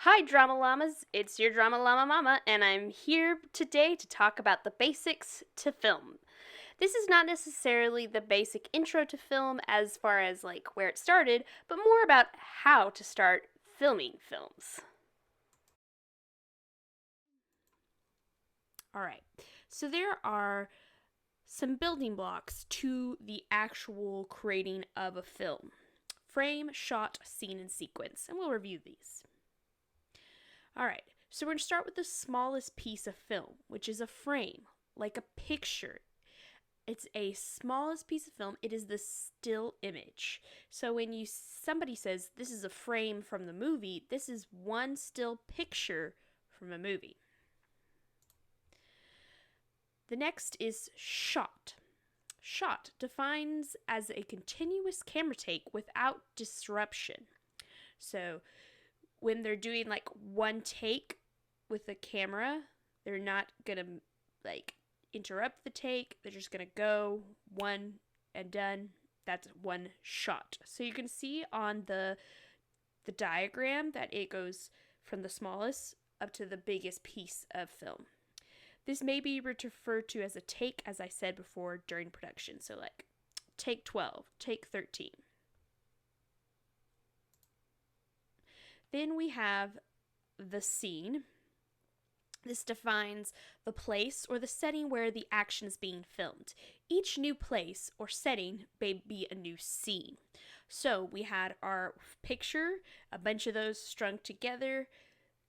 Hi, Drama Llamas. It's your Drama Llama Mama, and I'm here today to talk about the basics to film. This is not necessarily the basic intro to film as far as like where it started, but more about how to start filming films. All right. So there are some building blocks to the actual creating of a film: frame, shot, scene, and sequence, and we'll review these. All right, so we're going to start with the smallest piece of film, which is a frame, like a picture. It's a smallest piece of film. It is the still image. So when somebody says this is a frame from the movie, this is one still picture from a movie. The next is shot. Shot defines as a continuous camera take without disruption. So when they're doing like one take with the camera, they're not gonna like interrupt the take. They're just gonna go one and done. That's one shot. So you can see on the diagram that it goes from the smallest up to the biggest piece of film. This may be referred to as a take, as I said before, during production. So like take 12, take 13. Then we have the scene. This defines the place or the setting where the action is being filmed. Each new place or setting may be a new scene. So we had our picture, a bunch of those strung together,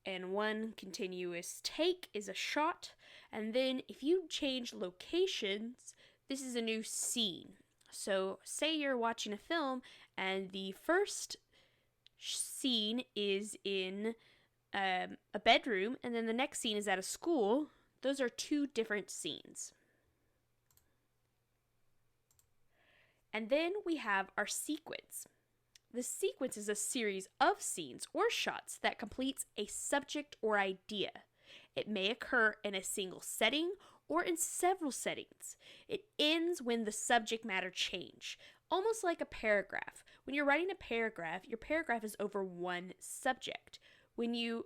and one continuous take is a shot. And then if you change locations, this is a new scene. So say you're watching a film and the first scene is in a bedroom, and then the next scene is at a school. Those are two different scenes. And then we have our sequence. The sequence is a series of scenes or shots that completes a subject or idea. It may occur in a single setting or in several settings. It ends when the subject matter change, almost like a paragraph. When you're writing a paragraph, your paragraph is over one subject. When you're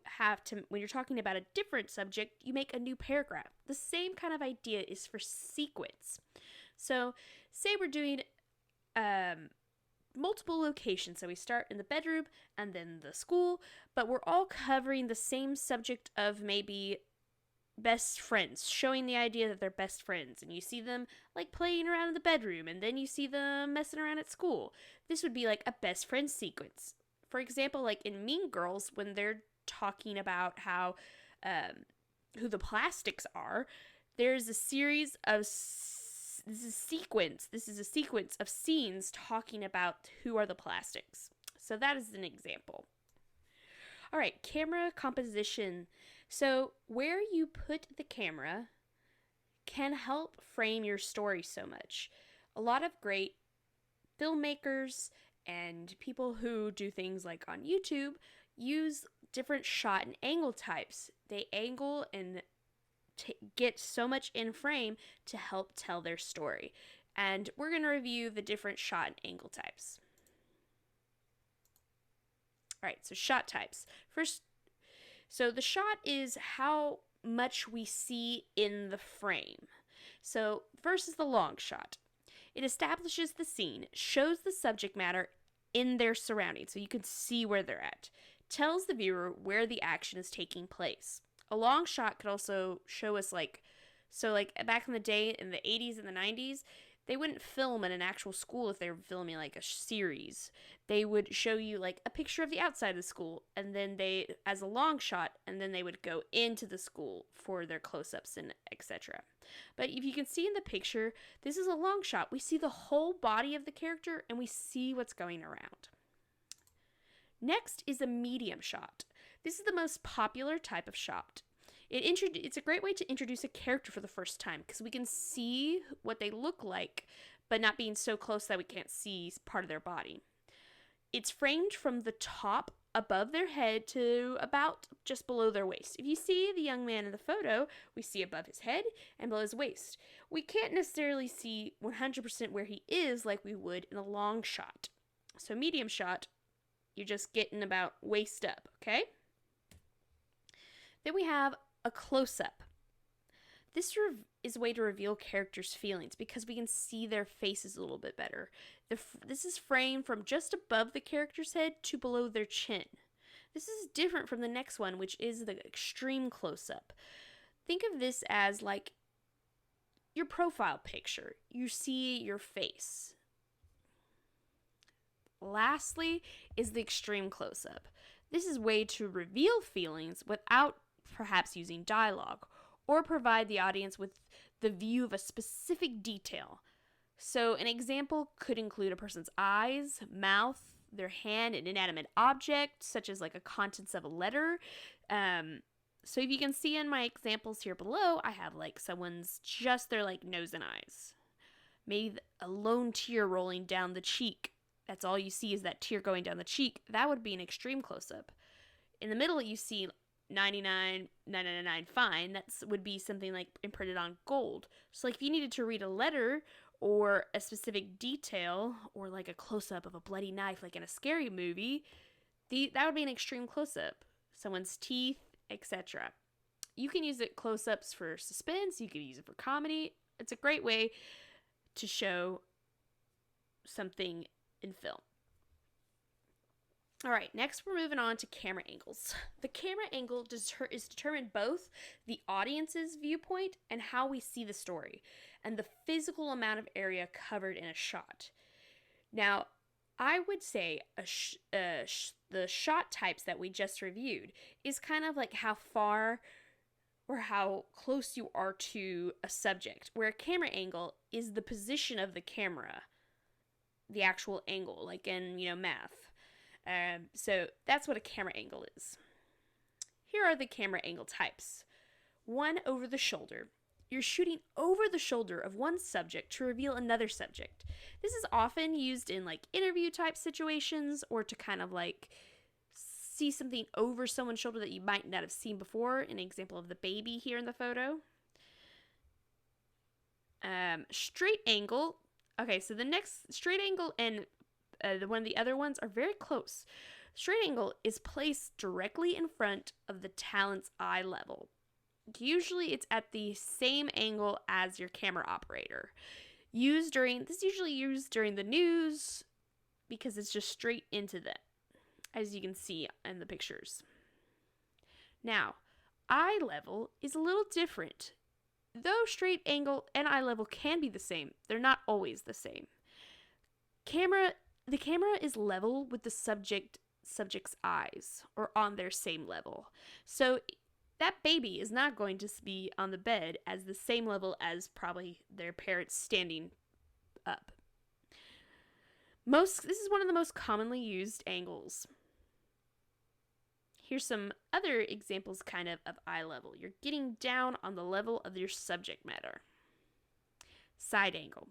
talking about a different subject, you make a new paragraph. The same kind of idea is for sequence. So, say we're doing multiple locations. So we start in the bedroom and then the school, but we're all covering the same subject of maybe best friends, showing the idea that they're best friends, and you see them like playing around in the bedroom, and then you see them messing around at school. This would be like a best friend sequence. For example, like in Mean Girls, when they're talking about how who the plastics are, there's a series of this is a sequence of scenes talking about who are the plastics. So that is an example. All right, camera composition. So where you put the camera can help frame your story so much. A lot of great filmmakers and people who do things like on YouTube use different shot and angle types. They angle and get so much in frame to help tell their story. And we're going to review the different shot and angle types. All right, so shot types. First, so the shot is how much we see in the frame. So first is the long shot. It establishes the scene, shows the subject matter in their surroundings so you can see where they're at, tells the viewer where the action is taking place. A long shot could also show us like back in the day in the 80s and the 90s, they wouldn't film in an actual school if they were filming like a series. They would show you like a picture of the outside of the school, and then they as a long shot, and then they would go into the school for their close-ups and etc. But if you can see in the picture, this is a long shot. We see the whole body of the character and we see what's going around. Next is a medium shot. This is the most popular type of shot. It's a great way to introduce a character for the first time because we can see what they look like, but not being so close that we can't see part of their body. It's framed from the top above their head to about just below their waist. If you see the young man in the photo, we see above his head and below his waist. We can't necessarily see 100% where he is like we would in a long shot. So medium shot, you're just getting about waist up, okay? Then we have a close-up. This is a way to reveal characters' feelings because we can see their faces a little bit better. This is framed from just above the character's head to below their chin. This is different from the next one, which is the extreme close-up. Think of this as like your profile picture. You see your face. Lastly is the extreme close-up. This is a way to reveal feelings without perhaps using dialogue, or provide the audience with the view of a specific detail. So an example could include a person's eyes, mouth, their hand, an inanimate object, such as like a contents of a letter. So if you can see in my examples here below, I have like someone's just their like nose and eyes. Maybe a lone tear rolling down the cheek. That's all you see is that tear going down the cheek. That would be an extreme close-up. In the middle, you see 99.999 fine. That would be something like imprinted on gold. So like if you needed to read a letter or a specific detail or like a close-up of a bloody knife like in a scary movie, that would be an extreme close-up. Someone's teeth, etc. You can use it close-ups for suspense. You can use it for comedy. It's a great way to show something in film. All right, next we're moving on to camera angles. The camera angle is determined both the audience's viewpoint and how we see the story, and the physical amount of area covered in a shot. Now, I would say the shot types that we just reviewed is kind of like how far or how close you are to a subject, where a camera angle is the position of the camera, the actual angle, like in, math. So that's what a camera angle is. Here are the camera angle types. One, over the shoulder. You're shooting over the shoulder of one subject to reveal another subject. This is often used in like interview type situations, or to kind of like see something over someone's shoulder that you might not have seen before. An example of the baby here in the photo. Straight angle. Okay, so the next straight angle and one of the other ones are very close. Straight angle is placed directly in front of the talent's eye level. Usually it's at the same angle as your camera operator. This is usually used during the news because it's just straight into them, as you can see in the pictures. Now, eye level is a little different. Though straight angle and eye level can be the same, they're not always the same. The camera is level with the subject's eyes, or on their same level. So that baby is not going to be on the bed as the same level as probably their parents standing up. This is one of the most commonly used angles. Here's some other examples of eye level. You're getting down on the level of your subject matter. Side angle.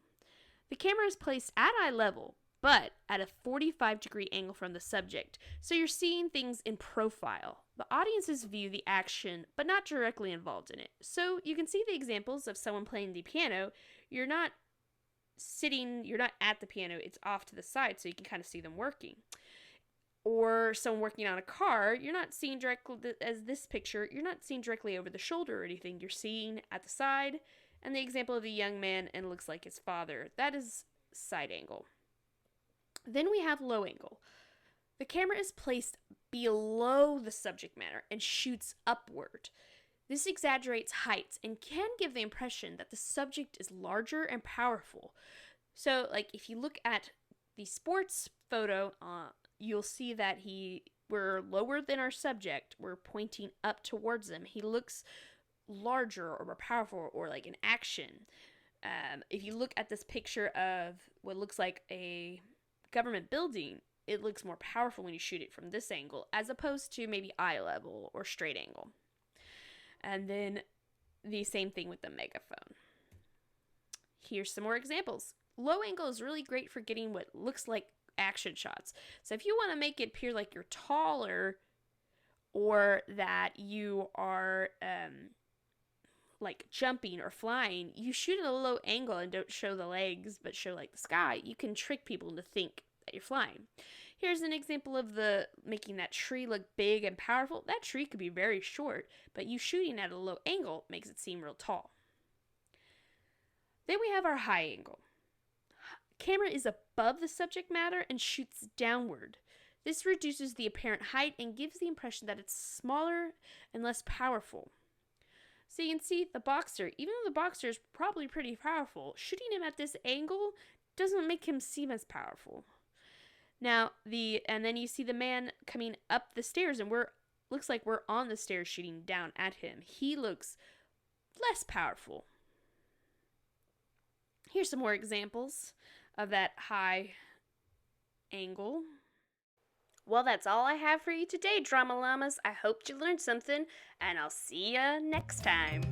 The camera is placed at eye level, but at a 45-degree angle from the subject, so you're seeing things in profile. The audiences view the action, but not directly involved in it. So you can see the examples of someone playing the piano. You're not at the piano, it's off to the side, so you can kind of see them working. Or someone working on a car, you're not seeing directly, as this picture, you're not seeing directly over the shoulder or anything. You're seeing at the side, and the example of the young man and looks like his father. That is side angle. Then we have low angle. The camera is placed below the subject matter and shoots upward. This exaggerates heights and can give the impression that the subject is larger and powerful. So, like, if you look at the sports photo, you'll see that we're lower than our subject. We're pointing up towards him. He looks larger or more powerful, or like in action. If you look at this picture of what looks like a government building, it looks more powerful when you shoot it from this angle, as opposed to maybe eye level or straight angle. And then the same thing with the megaphone. Here's some more examples. Low angle is really great for getting what looks like action shots. So if you want to make it appear like you're taller, or that you are like jumping or flying, you shoot at a low angle and don't show the legs but show like the sky. You can trick people to think that you're flying. Here's an example of the making that tree look big and powerful. That tree could be very short, but you shooting at a low angle makes it seem real tall. Then we have our high angle. Camera is above the subject matter and shoots downward. This reduces the apparent height and gives the impression that it's smaller and less powerful. So you can see the boxer, even though the boxer is probably pretty powerful, shooting him at this angle doesn't make him seem as powerful. Now, and then you see the man coming up the stairs, and looks like we're on the stairs shooting down at him. He looks less powerful. Here's some more examples of that high angle. Well, that's all I have for you today, Drama Llamas. I hope you learned something, and I'll see you next time.